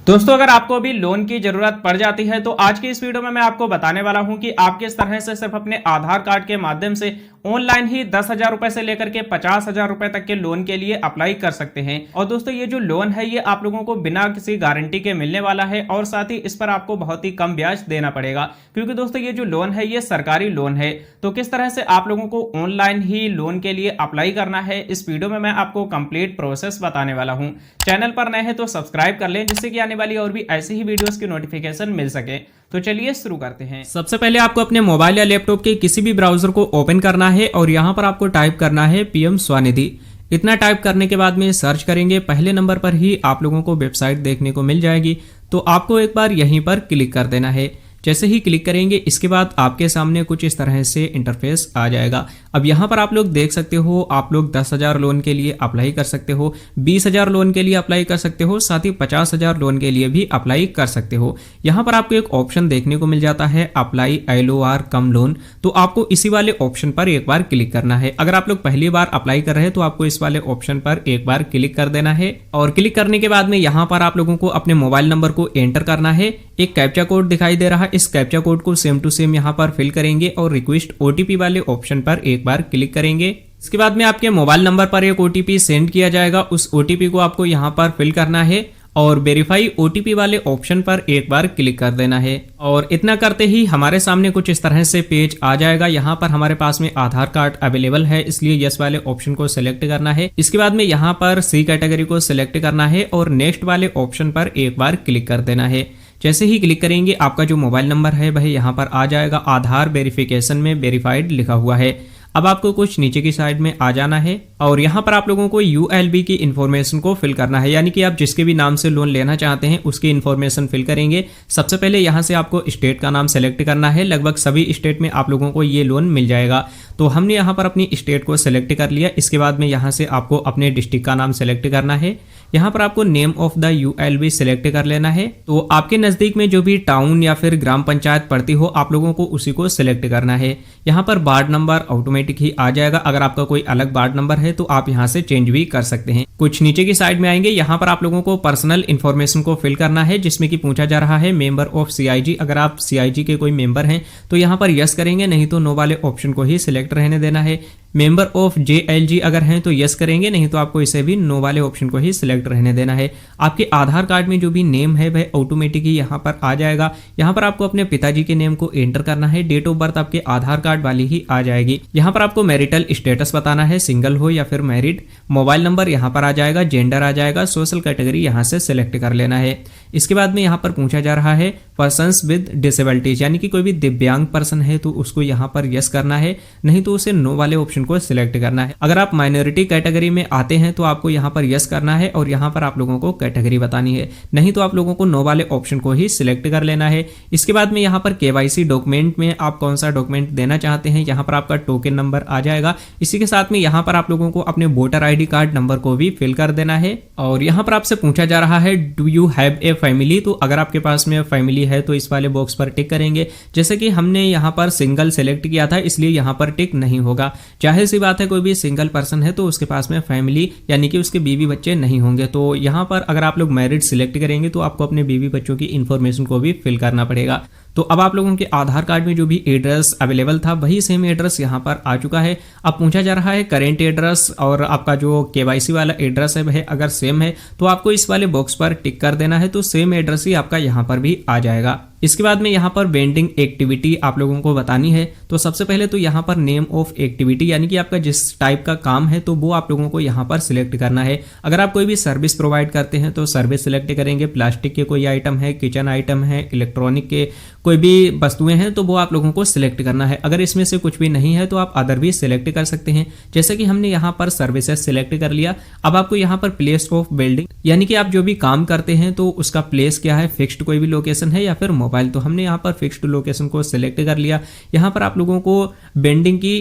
दोस्तों, अगर आपको भी लोन की जरूरत पड़ जाती है तो आज की इस वीडियो में मैं आपको बताने वाला हूं कि आप किस तरह से सिर्फ अपने आधार कार्ड के माध्यम से ऑनलाइन ही 10,000 रुपए से लेकर के 50,000 रुपए तक के लोन के लिए अप्लाई कर सकते हैं। और दोस्तों, ये जो लोन है ये आप लोगों को बिना किसी गारंटी के मिलने वाला है और साथ ही इस पर आपको बहुत ही कम ब्याज देना पड़ेगा, क्योंकि दोस्तों ये जो लोन है ये सरकारी लोन है। तो किस तरह से आप लोगों को ऑनलाइन ही लोन के लिए अप्लाई करना है, इस वीडियो में मैं आपको कंप्लीट प्रोसेस बताने वाला हूं। चैनल पर नए हैं तो सब्सक्राइब कर लें, जिससे कि आने वाली और भी ऐसी ही वीडियोस की नोटिफिकेशन मिल सके। तो चलिए शुरू करते हैं। सबसे पहले आपको अपने मोबाइल या लैपटॉप के किसी भी ब्राउजर को ओपन करना है और यहां पर आपको टाइप करना है पीएम स्वनिधि। इतना टाइप करने के बाद में सर्च करेंगे, पहले नंबर पर ही आप लोगों को वेबसाइट देखने को मिल जाएगी। तो आपको एक बार यहीं पर क्लिक कर देना है। जैसे ही क्लिक करेंगे इसके बाद आपके सामने कुछ इस तरह से इंटरफेस आ जाएगा। अब यहाँ पर आप लोग देख सकते हो, आप लोग 10,000 लोन के लिए अप्लाई कर सकते हो, 20,000 लोन के लिए अप्लाई कर सकते हो, साथ ही 50,000 लोन के लिए भी अप्लाई कर सकते हो। यहाँ पर आपको एक ऑप्शन देखने को मिल जाता है अप्लाई LOR कम लोन। तो आपको इसी वाले ऑप्शन पर एक बार क्लिक करना है। अगर आप लोग पहली बार अप्लाई कर रहे हैं तो आपको इस वाले ऑप्शन पर एक बार क्लिक कर देना है। और क्लिक करने के बाद में यहाँ पर आप लोगों को अपने मोबाइल नंबर को एंटर करना है। एक कैप्चा कोड दिखाई दे रहा है, इस कैप्चा कोड को सेम टू सेम यहाँ पर फिल करेंगे और रिक्वेस्ट OTP वाले ऑप्शन पर एक बार क्लिक करेंगे। इसके बाद में आपके मोबाइल नंबर पर एक OTP सेंड किया जाएगा, उस OTP को आपको यहाँ पर फिल करना है और वेरीफाई OTP वाले ऑप्शन पर एक बार क्लिक कर देना है। और इतना करते ही हमारे सामने कुछ इस तरह से पेज आ जाएगा। यहाँ पर हमारे पास में आधार कार्ड अवेलेबल है, इसलिए यस वाले ऑप्शन को सिलेक्ट करना है। इसके बाद में यहाँ पर C कैटेगरी को सिलेक्ट करना है और नेक्स्ट वाले ऑप्शन पर एक बार क्लिक कर देना है। जैसे ही क्लिक करेंगे आपका जो मोबाइल नंबर है वह यहाँ पर आ जाएगा, आधार वेरिफिकेशन में वेरीफाइड लिखा हुआ है। अब आपको कुछ नीचे की साइड में आ जाना है और यहाँ पर आप लोगों को ULB की इन्फॉर्मेशन को फिल करना है, यानी कि आप जिसके भी नाम से लोन लेना चाहते हैं उसकी इन्फॉर्मेशन फिल करेंगे। सबसे पहले यहाँ से आपको स्टेट का नाम सेलेक्ट करना है। लगभग सभी स्टेट में आप लोगों को ये लोन मिल जाएगा। तो हमने यहाँ पर अपनी स्टेट को सिलेक्ट कर लिया। इसके बाद में यहाँ से आपको अपने डिस्ट्रिक्ट का नाम सेलेक्ट करना है। यहाँ पर आपको name of the ULB select कर लेना है। तो आपके नजदीक में जो भी टाउन या फिर ग्राम पंचायत पड़ती हो आप लोगों को उसी को सिलेक्ट करना है। यहाँ पर वार्ड नंबर ऑटोमेटिक ही आ जाएगा। अगर आपका कोई अलग वार्ड नंबर है तो आप यहाँ से चेंज भी कर सकते हैं। कुछ नीचे की साइड में आएंगे, यहाँ पर आप लोगों को पर्सनल इन्फॉर्मेशन को फिल करना है, जिसमें कि पूछा जा रहा है मेंबर ऑफ CIG। अगर आप CIG के कोई मेंबर हैं तो यहाँ पर यस करेंगे, नहीं तो नो वाले ऑप्शन को ही सिलेक्ट रहने देना है। मेंबर ऑफ JLG अगर हैं तो यस करेंगे, नहीं तो आपको इसे भी नो वाले ऑप्शन को ही सिलेक्ट रहने देना है। आपके आधार कार्ड में जो भी नेम है वह ऑटोमेटिक ही यहाँ पर आ जाएगा। यहाँ पर आपको अपने पिताजी के नेम को एंटर करना है। डेट ऑफ बर्थ आपके आधार कार्ड वाली ही आ जाएगी। यहाँ पर आपको मैरिटल स्टेटस बताना है, सिंगल हो या फिर मैरिड। मोबाइल नंबर यहाँ पर आ जाएगा, जेंडर आ जाएगा, सोशल कैटेगरी यहाँ से सिलेक्ट कर लेना है। इसके बाद में यहाँ पर पूछा जा रहा है पर्सन्स विद डिसेबिलिटीज, यानी कि कोई भी दिव्यांग पर्सन है तो उसको यहाँ पर यस करना है, नहीं तो उसे नो वाले ऑप्शन को सिलेक्ट करना है। अगर आप माइनॉरिटी कैटेगरी में आते हैं तो आपको यहाँ पर यस करना है और यहाँ पर आप लोगों को कैटेगरी बतानी है, नहीं तो आप लोगों को नो वाले ऑप्शन को ही सिलेक्ट कर लेना है। इसके बाद में यहाँ पर KYC डॉक्यूमेंट में आप कौन सा डॉक्यूमेंट देना चाहते हैं, यहाँ पर आपका टोकन नंबर आ जाएगा। इसी के साथ में यहाँ पर आप लोगों को अपने वोटर ID कार्ड नंबर को भी फिल कर देना है। और यहाँ पर आपसे पूछा जा रहा है do you have a family, तो अगर आपके पास में फैमिली है तो इस वाले बॉक्स पर टिक करेंगे। जैसे कि हमने यहाँ पर सिंगल सेलेक्ट किया था इसलिए यहाँ पर टिक नहीं होगा। जाहिर सी बात है, कोई भी सिंगल पर्सन है तो उसके पास में फैमिली यानी कि उसके बीवी बच्चे नहीं होंगे। तो यहाँ पर अगर आप लोग मैरिड सिलेक्ट करेंगे तो आपको अपने बीवी बच्चों की इन्फॉर्मेशन को भी फिल करना पड़ेगा। तो अब आप लोगों के आधार कार्ड में जो भी एड्रेस अवेलेबल था वही सेम एड्रेस यहाँ पर आ चुका है। अब पूछा जा रहा है करेंट एड्रेस और आपका जो KYC वाला एड्रेस है वह अगर सेम है तो आपको इस वाले बॉक्स पर टिक कर देना है, तो सेम एड्रेस ही आपका यहाँ पर भी आ जाएगा। इसके बाद में यहाँ पर वेंडिंग एक्टिविटी आप लोगों को बतानी है। तो सबसे पहले तो यहाँ पर नेम ऑफ एक्टिविटी, यानी कि आपका जिस टाइप का काम है तो वो आप लोगों को यहाँ पर सिलेक्ट करना है। अगर आप कोई भी सर्विस प्रोवाइड करते हैं तो सर्विस सिलेक्ट करेंगे। प्लास्टिक के कोई आइटम है, किचन आइटम है, इलेक्ट्रॉनिक के कोई भी वस्तुएं हैं तो वो आप लोगों को सिलेक्ट करना है। अगर इसमें से कुछ भी नहीं है तो आप अदर भी सिलेक्ट कर सकते हैं। जैसे कि हमने यहाँ पर सर्विसेज सिलेक्ट कर लिया। अब आपको यहाँ पर प्लेस ऑफ बिल्डिंग, यानी कि आप जो भी काम करते हैं तो उसका प्लेस क्या है, फिक्स्ड कोई भी लोकेशन है या फिर मोबाइल, तो हमने यहाँ पर फिक्स्ड लोकेशन को सिलेक्ट कर लिया। यहाँ पर आप लोगों को बेंडिंग की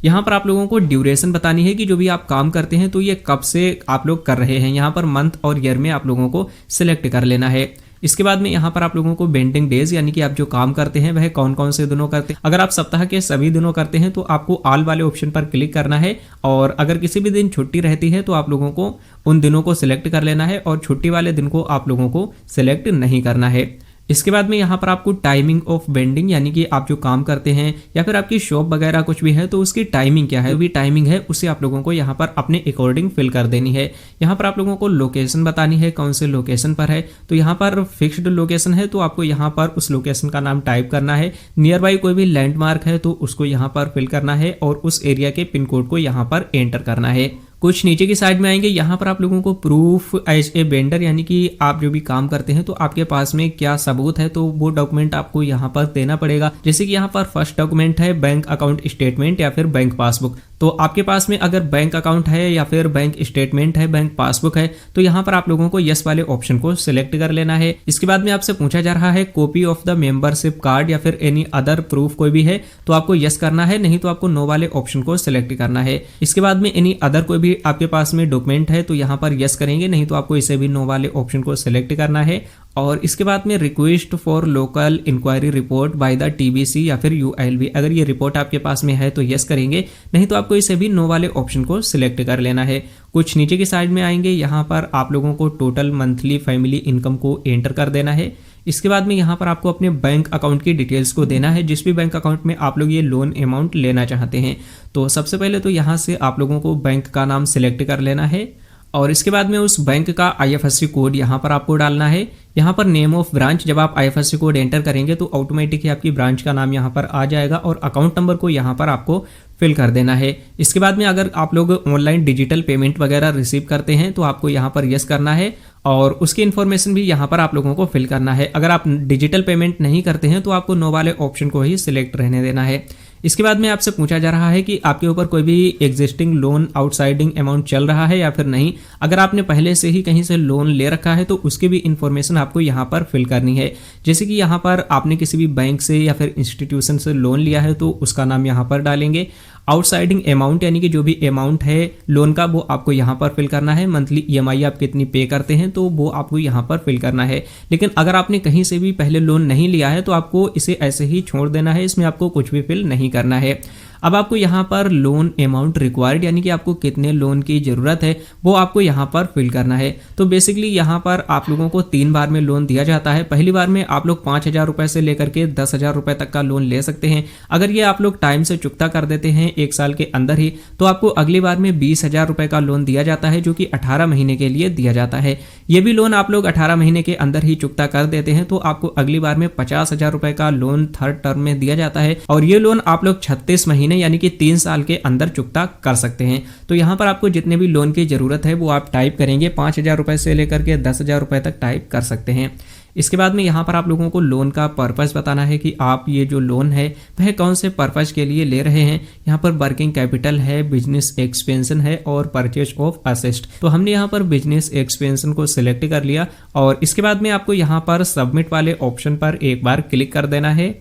यहाँ पर आप लोगों को ड्यूरेशन बतानी है कि जो भी आप काम करते हैं तो ये कब से आप लोग कर रहे हैं। यहाँ पर मंथ और ईयर में आप लोगों को सिलेक्ट कर लेना है। इसके बाद में यहाँ पर आप लोगों को बेंडिंग डेज यानी कि आप जो काम करते हैं वह कौन कौन से दिनों करते हैं। अगर आप सप्ताह के सभी दिनों करते हैं तो आपको ऑल वाले ऑप्शन पर क्लिक करना है, और अगर किसी भी दिन छुट्टी रहती है तो आप लोगों को उन दिनों को सिलेक्ट कर लेना है और छुट्टी वाले दिन को आप लोगों को सिलेक्ट नहीं करना है। इसके बाद में यहाँ पर आपको टाइमिंग ऑफ बेंडिंग यानी कि आप जो काम करते हैं या फिर आपकी शॉप वगैरह कुछ भी है तो उसकी टाइमिंग क्या है, जो भी टाइमिंग है उसे आप लोगों को यहाँ पर अपने अकॉर्डिंग फिल कर देनी है। यहाँ पर आप लोगों को लोकेशन बतानी है, कौन से लोकेशन पर है। तो यहाँ पर फिक्स्ड लोकेशन है तो आपको यहाँ पर उस लोकेशन का नाम टाइप करना है। नियर बाई कोई भी लैंडमार्क है तो उसको यहाँ पर फिल करना है और उस एरिया के पिन कोड को यहाँ पर एंटर करना है। कुछ नीचे की साइड में आएंगे, यहाँ पर आप लोगों को प्रूफ एज ए वेंडर यानी कि आप जो भी काम करते हैं तो आपके पास में क्या सबूत है तो वो डॉक्यूमेंट आपको यहाँ पर देना पड़ेगा। जैसे कि यहाँ पर फर्स्ट डॉक्यूमेंट है बैंक अकाउंट स्टेटमेंट या फिर बैंक पासबुक। तो आपके पास में अगर बैंक अकाउंट है या फिर बैंक स्टेटमेंट है, बैंक पासबुक है, तो यहाँ पर आप लोगों को यस वाले ऑप्शन को सिलेक्ट कर लेना है। इसके बाद में आपसे पूछा जा रहा है copy of the membership card या फिर एनी अदर प्रूफ कोई भी है तो आपको यस करना है, नहीं तो आपको नो वाले ऑप्शन को सिलेक्ट करना है। इसके बाद में एनी अदर कोई भी आपके पास में डॉक्यूमेंट है तो यहाँ पर यस करेंगे, नहीं तो आपको इसे भी नो वाले ऑप्शन को सिलेक्ट करना है। और इसके बाद में request for local inquiry report by the TBC या फिर यूएलबी, अगर ये रिपोर्ट आपके पास में है तो यस करेंगे, नहीं तो आपको इसे भी नो वाले ऑप्शन को सिलेक्ट कर लेना है। कुछ नीचे की साइड में आएंगे, यहाँ पर आप लोगों को टोटल मंथली फैमिली इनकम को एंटर कर देना है। इसके बाद में यहाँ पर आपको अपने बैंक अकाउंट की डिटेल्स को देना है, जिस भी बैंक अकाउंट में आप लोग ये लोन अमाउंट लेना चाहते हैं। तो सबसे पहले तो यहाँ से आप लोगों को बैंक का नाम सिलेक्ट कर लेना है और इसके बाद में उस बैंक का आईएफएससी कोड यहाँ पर आपको डालना है। यहाँ पर नेम ऑफ ब्रांच, जब आप आईएफएससी कोड एंटर करेंगे तो ऑटोमेटिक ही आपकी ब्रांच का नाम यहाँ पर आ जाएगा और अकाउंट नंबर को यहाँ पर आपको फिल कर देना है। इसके बाद में अगर आप लोग ऑनलाइन डिजिटल पेमेंट वगैरह रिसीव करते हैं तो आपको यहाँ पर यस करना है और उसकी इन्फॉर्मेशन भी यहाँ पर आप लोगों को फिल करना है। अगर आप डिजिटल पेमेंट नहीं करते हैं तो आपको नो वाले ऑप्शन को ही सिलेक्ट रहने देना है। इसके बाद में आपसे पूछा जा रहा है कि आपके ऊपर कोई भी एग्जिस्टिंग लोन आउटसाइडिंग अमाउंट चल रहा है या फिर नहीं। अगर आपने पहले से ही कहीं से लोन ले रखा है तो उसकी भी इन्फॉर्मेशन आपको यहाँ पर फिल करनी है। जैसे कि यहाँ पर आपने किसी भी बैंक से या फिर इंस्टीट्यूशन से लोन लिया है तो उसका नाम यहाँ पर डालेंगे। आउटसाइडिंग अमाउंट यानी कि जो भी अमाउंट है लोन का वो आपको यहाँ पर फिल करना है। मंथली ईएमआई आप कितनी पे करते हैं तो वो आपको यहाँ पर फिल करना है। लेकिन अगर आपने कहीं से भी पहले लोन नहीं लिया है तो आपको इसे ऐसे ही छोड़ देना है, इसमें आपको कुछ भी फिल नहीं करना है। अब आपको यहाँ पर लोन अमाउंट रिक्वायर्ड यानी कि आपको कितने लोन की ज़रूरत है वो आपको यहाँ पर फिल करना है। तो बेसिकली यहाँ पर आप लोगों को 3 बार में लोन दिया जाता है। पहली बार में आप लोग 5,000 रुपये से लेकर के 10,000 रुपये तक का लोन ले सकते हैं। अगर ये आप लोग टाइम से चुकता कर देते हैं 1 साल के अंदर ही तो आपको अगली बार में 20,000 रुपये का लोन दिया जाता है, जो कि 18 महीने के लिए दिया जाता है। ये भी लोन आप लोग 18 महीने के अंदर ही चुकता कर देते हैं तो आपको अगली बार में 50,000 रुपये का लोन थर्ड टर्म में दिया जाता है और ये लोन आप लोग 36 महीने यानी कि 3 साल के अंदर चुकता कर सकते हैं। तो यहाँ पर आपको जितने भी लोन की जरूरत है वो आप टाइप करेंगे, 5,000 रुपये से लेकर के 10,000 रुपये तक टाइप कर सकते हैं। इसके बाद में यहाँ पर आप लोगों को लोन का पर्पस बताना है कि आप ये जो लोन है वह कौन से पर्पस के लिए ले रहे हैं। यहाँ पर वर्किंग कैपिटल है, बिजनेस एक्सपेंशन है और परचेज ऑफ असेस्ट। तो हमने यहाँ पर बिजनेस एक्सपेंशन को सिलेक्ट कर लिया और इसके बाद में आपको यहाँ पर सबमिट वाले ऑप्शन पर एक बार क्लिक कर देना है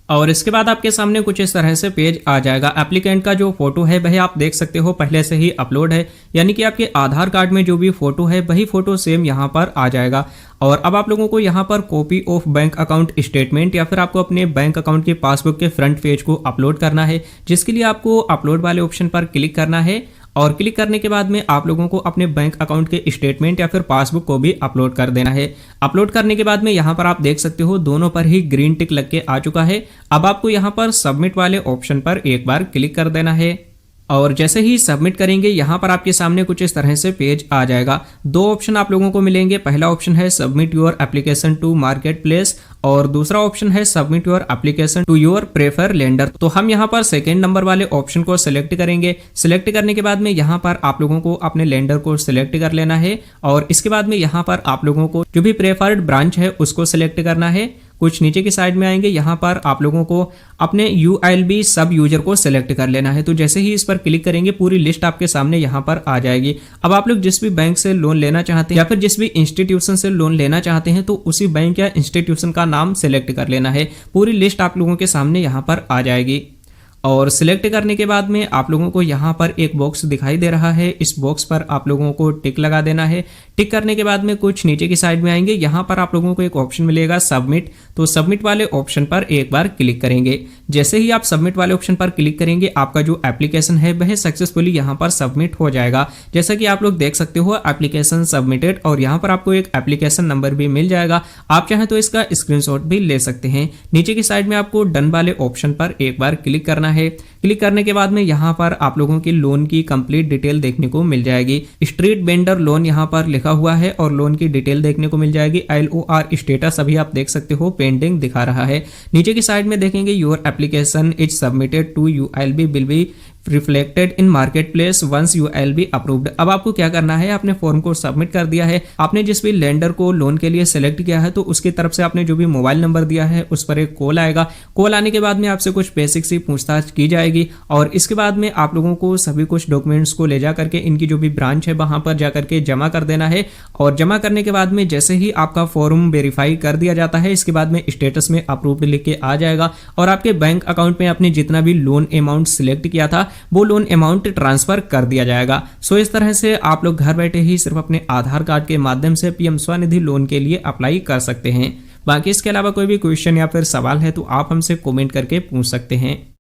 और इसके बाद आपके सामने कुछ इस तरह से पेज आ जाएगा। एप्लीकेंट का जो फोटो है वह आप देख सकते हो पहले से ही अपलोड है, यानी कि आपके आधार कार्ड में जो भी फोटो है वही फोटो सेम यहाँ पर आ जाएगा। और अब आप लोगों को यहाँ पर copy of bank account statement या फिर आपको अपने बैंक अकाउंट के पासबुक के फ्रंट पेज को अपलोड करना है, जिसके लिए आपको अपलोड वाले ऑप्शन पर क्लिक करना है और क्लिक करने के बाद में आप लोगों को अपने बैंक अकाउंट के स्टेटमेंट या फिर पासबुक को भी अपलोड कर देना है। अपलोड करने के बाद में यहाँ पर आप देख सकते हो दोनों पर ही ग्रीन टिक लग के आ चुका है। अब आपको यहाँ पर सबमिट वाले ऑप्शन पर एक बार क्लिक कर देना है और जैसे ही सबमिट करेंगे यहाँ पर आपके सामने कुछ इस तरह से पेज आ जाएगा। 2 ऑप्शन आप लोगों को मिलेंगे। पहला ऑप्शन है submit your application to market place और दूसरा ऑप्शन है submit your application to your prefer lender. तो हम यहाँ पर सेकेंड नंबर वाले ऑप्शन को सिलेक्ट करेंगे। सिलेक्ट करने के बाद में यहाँ पर आप लोगों को अपने लेंडर को सिलेक्ट कर लेना है और इसके बाद में यहाँ पर आप लोगों को जो भी प्रेफर्ड ब्रांच है उसको सिलेक्ट करना है। कुछ नीचे की साइड में आएंगे, यहाँ पर आप लोगों को अपने UILB सब यूजर को सिलेक्ट कर लेना है। तो जैसे ही इस पर क्लिक करेंगे पूरी लिस्ट आपके सामने यहाँ पर आ जाएगी। अब आप लोग जिस भी बैंक से लोन लेना चाहते हैं या फिर जिस भी इंस्टीट्यूशन से लोन लेना चाहते हैं तो उसी बैंक या इंस्टीट्यूशन का नाम सिलेक्ट कर लेना है। पूरी लिस्ट आप लोगों के सामने यहाँ पर आ जाएगी और सिलेक्ट करने के बाद में आप लोगों को यहाँ पर एक बॉक्स दिखाई दे रहा है। इस बॉक्स पर आप लोगों को टिक लगा देना है। टिक करने के बाद में कुछ नीचे की साइड में आएंगे, यहाँ पर आप लोगों को एक ऑप्शन मिलेगा सबमिट। तो सबमिट वाले ऑप्शन पर एक बार क्लिक करेंगे। जैसे ही आप सबमिट वाले ऑप्शन पर क्लिक करेंगे आपका जो एप्लीकेशन है वह सक्सेसफुली यहाँ पर सबमिट हो जाएगा। जैसा कि आप लोग देख सकते हो एप्लीकेशन सबमिटेड, और यहाँ पर आपको एक एप्लीकेशन नंबर भी मिल जाएगा। आप चाहें तो इसका स्क्रीनशॉट भी ले सकते हैं। नीचे की साइड में आपको डन वाले ऑप्शन पर एक बार क्लिक करना है। क्लिक करने के बाद में यहाँ पर आप लोगों की लोन की कंप्लीट डिटेल देखने को मिल जाएगी। स्ट्रीट वेंडर लोन यहाँ पर लिखा हुआ है और लोन की डिटेल देखने को मिल जाएगी। LOR स्टेटस अभी आप देख सकते हो पेंडिंग दिखा रहा है। नीचे की साइड में देखेंगे your application is submitted to UILB will be reflected in market place once UILB approved. अब आपको क्या करना है, आपने फॉर्म को सबमिट कर दिया है, आपने जिस भी लेंडर को लोन के लिए सिलेक्ट किया है तो उसकी तरफ से आपने जो भी मोबाइल नंबर दिया है उस पर एक कॉल आएगा। कॉल आने के बाद में आपसे कुछ बेसिक सी पूछताछ की जाएगी और इसके बाद में आप लोगों को सभी कुछ डॉक्यूमेंट्स को ले जा करके इनकी जो भी ब्रांच है वहां पर जाकर के जमा कर देना है। और जमा करने के बाद में जैसे ही आपका फॉर्म वेरीफाई कर दिया जाता है इसके बाद में स्टेटस में अप्रूव्ड लिख के आ जाएगा और आपके बैंक अकाउंट में आपने जितना भी लोन अमाउंट सिलेक्ट किया था वो लोन अमाउंट ट्रांसफर कर दिया जाएगा। सो इस तरह से आप लोग घर बैठे ही सिर्फ अपने आधार कार्ड के माध्यम से PM स्वनिधि लोन के लिए अप्लाई कर सकते हैं। बाकी इसके अलावा कोई भी क्वेश्चन या फिर सवाल है तो आप हमसे कमेंट करके पूछ सकते हैं।